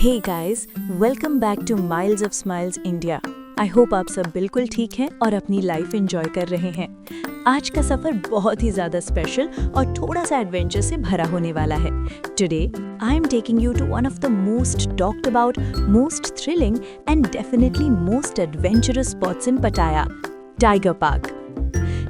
Hey guys, welcome back to miles of smiles India. I hope आप सब बिल्कुल ठीक हैं और अपनी लाइफ एंजॉय कर रहे हैं। आज का सफर बहुत ही ज्यादा स्पेशल और थोड़ा सा एडवेंचर से भरा होने वाला है। Today I am taking you to one of the most talked about, most thrilling and definitely most adventurous spots in Pattaya, tiger park.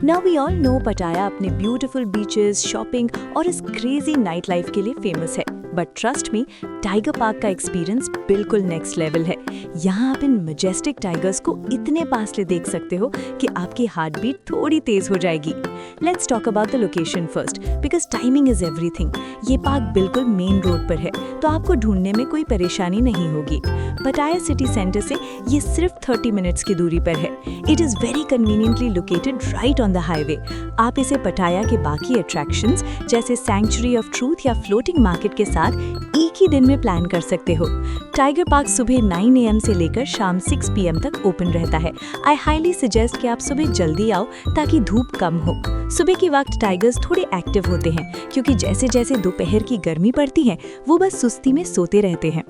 Now we all know पटाया अपने ब्यूटीफुल बीचेस, शॉपिंग और इस crazy night life के लिए famous है। But trust me, tiger park का experience बिल्कुल next level है। यहाँ आप इन मजेस्टिक टाइगर्स को इतने पास से देख सकते हो कि आपकी हार्ट बीट थोड़ी तेज हो जाएगी। Let's talk about the location first, because timing is everything. ये पार्क बिल्कुल मेन रोड पर है, तो आपको ढूंढने में कोई परेशानी नहीं होगी। पटाया सिटी सेंटर से ये सिर्फ 30 मिनट्स की दूरी पर है। It is very conveniently located right on the highway. आप इसे पटाया के बाकी अट्रैक्शंस जैसे सैंक्चुरी ऑफ ट्रूथ या फ्लोटिंग मार्केट के साथ एक ही दिन में प्लान कर सकते हो। टाइगर पार्क सुबह 9 AM से लेकर शाम 6 PM तक ओपन रहता है। आई हाईली सजेस्ट कि आप सुबह जल्दी आओ ताकि धूप कम हो। सुबह के वक्त टाइगर्स थोड़े एक्टिव होते हैं, क्योंकि जैसे जैसे दोपहर की गर्मी पड़ती है वो बस सुस्ती में सोते रहते हैं।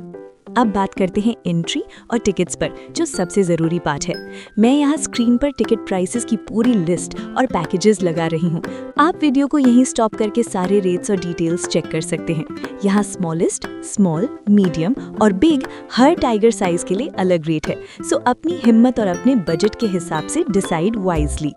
अब बात करते हैं एंट्री और टिकट्स पर, जो सबसे ज़रूरी पार्ट है। मैं यहाँ स्क्रीन पर टिकट प्राइसेस की पूरी लिस्ट और पैकेजेस लगा रही हूँ। आप वीडियो को यहीं स्टॉप करके सारे रेट्स और डिटेल्स चेक कर सकते हैं। यहाँ स्मॉलेस्ट, स्मॉल, मीडियम और बिग हर टाइगर साइज के लिए अलग रेट है। सो अपनी हिम्मत और अपने बजट के हिसाब से डिसाइड वाइजली।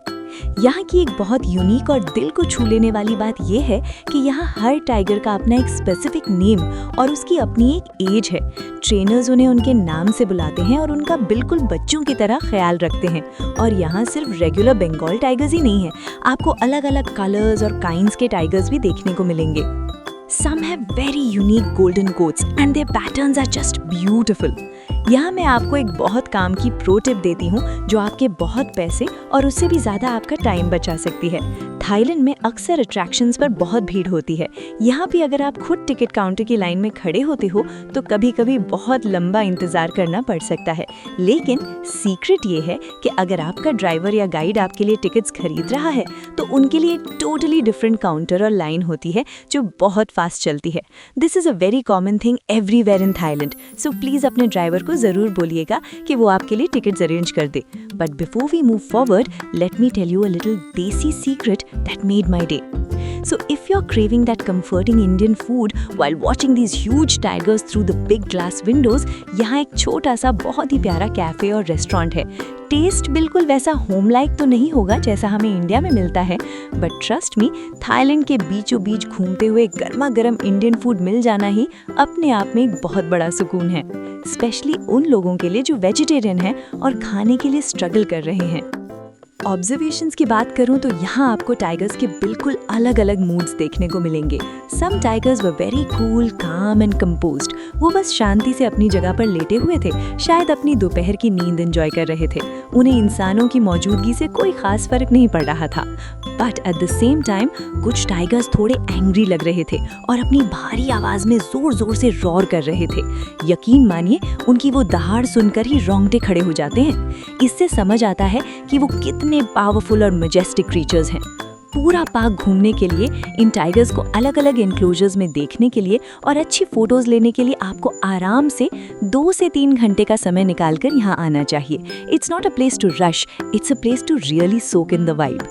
यहाँ की एक बहुत यूनिक और दिल को छू लेने वाली बात यह है कि यहाँ हर टाइगर का अपना एक स्पेसिफिक नेम और उसकी अपनी एक एज है। ट्रेनर्स उन्हें उनके नाम से बुलाते हैं और उनका बिल्कुल बच्चों की तरह ख्याल रखते हैं। और यहाँ सिर्फ रेगुलर बंगाल टाइगर्स ही नहीं है, आपको अलग अलग कलर्स और काइंड्स के टाइगर्स भी देखने को मिलेंगे। Some have very unique golden coats and their patterns are just beautiful. यहाँ मैं आपको एक बहुत काम की प्रो टिप देती हूँ जो आपके बहुत पैसे और उससे भी ज़्यादा आपका टाइम बचा सकती है। थाईलैंड में अक्सर अट्रैक्शंस पर बहुत भीड़ होती है। यहाँ भी अगर आप खुद टिकट काउंटर की लाइन में खड़े होते हो तो कभी कभी बहुत लंबा इंतज़ार करना पड़ सकता है। लेकिन सीक्रेट ये है कि अगर आपका ड्राइवर या गाइड आपके लिए टिकट्स खरीद रहा है तो उनके लिए टोटली डिफरेंट काउंटर और लाइन होती है जो बहुत फास्ट चलती है। This is a very common thing everywhere in Thailand. So please अपने ड्राइवर को ज़रूर बोलिएगा कि वो आपके लिए टिकट्स अरेंज कर दे। But before we move forward, let me tell you a little desi secret that made my day. So if you're craving that comforting Indian food while watching these huge tigers through the big glass windows, यहाँ एक छोटा सा बहुत ही प्यारा cafe और restaurant है। Test बिल्कुल वैसा होम लाइक तो नहीं होगा जैसा हमें इंडिया में मिलता है, बट ट्रस्ट मी, थाईलैंड के बीचों बीच घूमते हुए गर्मा गर्म इंडियन फूड मिल जाना ही अपने आप में एक बहुत बड़ा सुकून है, स्पेशली उन लोगों के लिए जो वेजिटेरियन हैं और खाने के लिए स्ट्रगल कर रहे हैं। ऑब्जर्वेशंस की बात करूं तो यहाँ आपको टाइगर्स के बिल्कुल अलग अलग मूड्स देखने को मिलेंगे। सम टाइगर्स वर वेरी कूल, काम एंड कंपोज्ड। वो बस शांति से अपनी जगह पर लेटे हुए थे, शायद अपनी दोपहर की नींद एंजॉय कर रहे थे। उन्हें इंसानों की मौजूदगी से कोई खास फर्क नहीं पड़ रहा था। But at the same time कुछ टाइगर्स थोड़े एंग्री लग रहे थे और अपनी भारी आवाज में जोर जोर से रॉर कर रहे थे। यकीन मानिए, उनकी वो दहाड़ सुनकर ही रोंगटे खड़े हो जाते हैं। इससे समझ आता है कि वो कितने पावरफुल और मैजेस्टिक क्रीचर्स हैं। पूरा पार्क घूमने के लिए, इन टाइगर्स को अलग अलग एनक्लोजर्स में देखने के लिए और अच्छी फोटोज लेने के लिए आपको आराम से 2 से 3 घंटे का समय निकालकर यहाँ आना चाहिए। It's not a place to rush, it's a place to really soak in the vibe.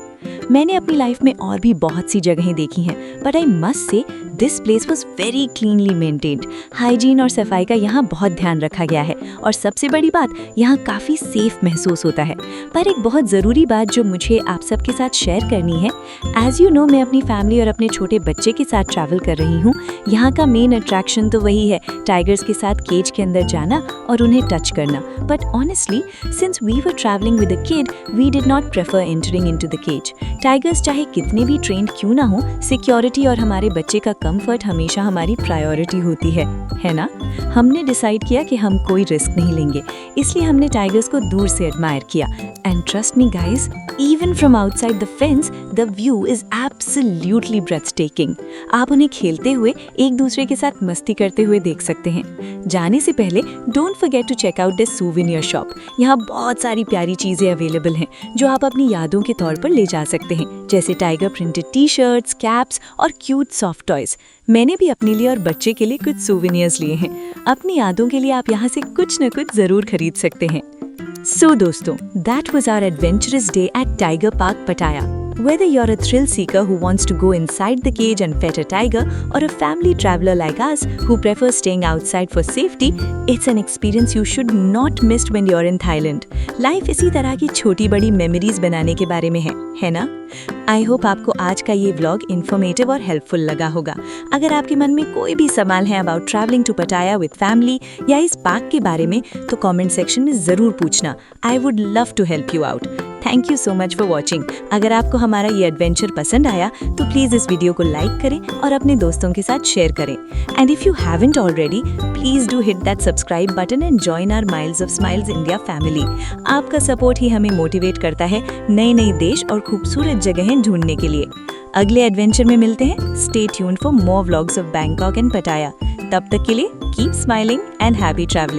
मैंने अपनी लाइफ में और भी बहुत सी जगहें देखी हैं, but I must say this place was very cleanly maintained. Hygiene और सफाई का यहाँ बहुत ध्यान रखा गया है और सबसे बड़ी बात, यहाँ काफ़ी सेफ महसूस होता है। पर एक बहुत ज़रूरी बात जो मुझे आप सबके साथ शेयर करनी है, एज यू नो, मैं अपनी फैमिली और अपने छोटे बच्चे के साथ ट्रैवल कर रही हूँ। यहाँ का मेन अट्रैक्शन तो वही है, टाइगर्स के साथ केज के अंदर जाना और उन्हें टच करना। But honestly, since we were travelling with a kid, we did not prefer entering into the cage. Tigers चाहे कितने भी ट्रेंड क्यों ना हो, सिक्योरिटी और हमारे बच्चे का कंफर्ट हमेशा हमारी प्रायोरिटी होती है ना? हमने डिसाइड किया कि हम कोई रिस्क नहीं लेंगे, इसलिए हमने टाइगर्स को दूर से एडमायर किया। And trust me guys, even from outside the fence, the view is absolutely ब्रेथटेकिंग। आप उन्हें खेलते हुए एक दूसरे के साथ मस्ती करते हुए देख सकते हैं। जाने से पहले don't forget to check out this souvenir shop. यहाँ बहुत सारी प्यारी चीजें अवेलेबल हैं जो आप अपनी यादों के तौर पर ले जा सकते हैं, जैसे टाइगर प्रिंटेड टी-शर्ट्स, कैप्स और क्यूट सॉफ्ट टॉयज। मैंने भी अपने लिए और बच्चे के लिए कुछ सूवेनियर्स लिए हैं। अपनी यादों के लिए आप यहाँ से कुछ न कुछ जरूर खरीद सकते हैं। So दोस्तों, that was our adventurous day at Tiger Park, Pattaya. Whether you're a thrill seeker who wants to go inside the cage and pet a tiger, or a family traveler like us who prefers staying outside for safety, it's an experience you should not miss when you're in Thailand. Life इसी तरह की छोटी बड़ी memories बनाने के बारे में है ना? आई होप आपको आज का ये व्लॉग इन्फॉर्मेटिव और हेल्पफुल लगा होगा। अगर आपके मन में कोई भी सवाल है अबाउट ट्रैवलिंग टू पटाया विद फैमिली या इस पार्क के बारे में, तो कमेंट सेक्शन में ज़रूर पूछना। I would love to help you out. Thank you so much for watching. अगर आपको हमारा ये एडवेंचर पसंद आया तो प्लीज़ इस वीडियो को लाइक करें और अपने दोस्तों के साथ शेयर करें। And if you haven't already, please do hit that subscribe button and join our miles of smiles India family. आपका सपोर्ट ही हमें मोटिवेट करता है नए नए देश और खूबसूरत जगहें ढूंढने के लिए। अगले एडवेंचर में मिलते हैं। Stay tuned for more vlogs of Bangkok and पटाया। तब तक के लिए keep smiling and happy travelling.